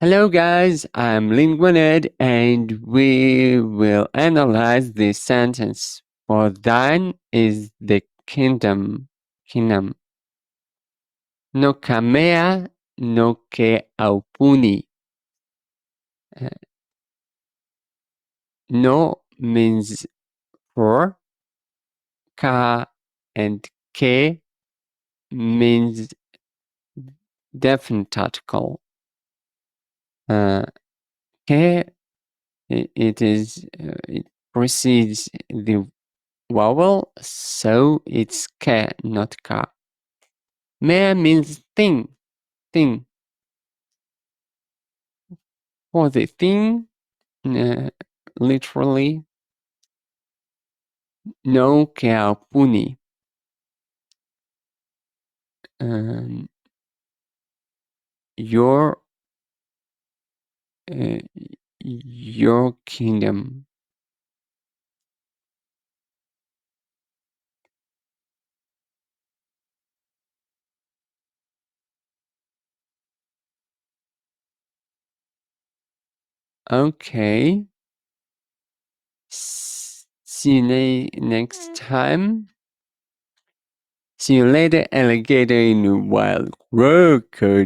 Hello, guys. I'm Linguined, and we will analyze this sentence. For thine is the kingdom. Kingdom. No kamea no ke aupuni. Uh, no means for. Ka and ke means definite article. Ke it precedes the vowel, so it's ke, not ka. Mea means thing. Thing. For the thing, uh, literally, no ke aupuni. Um, your uh, your kingdom. Okay. See you next time. See you later, alligator in a wild crocodile.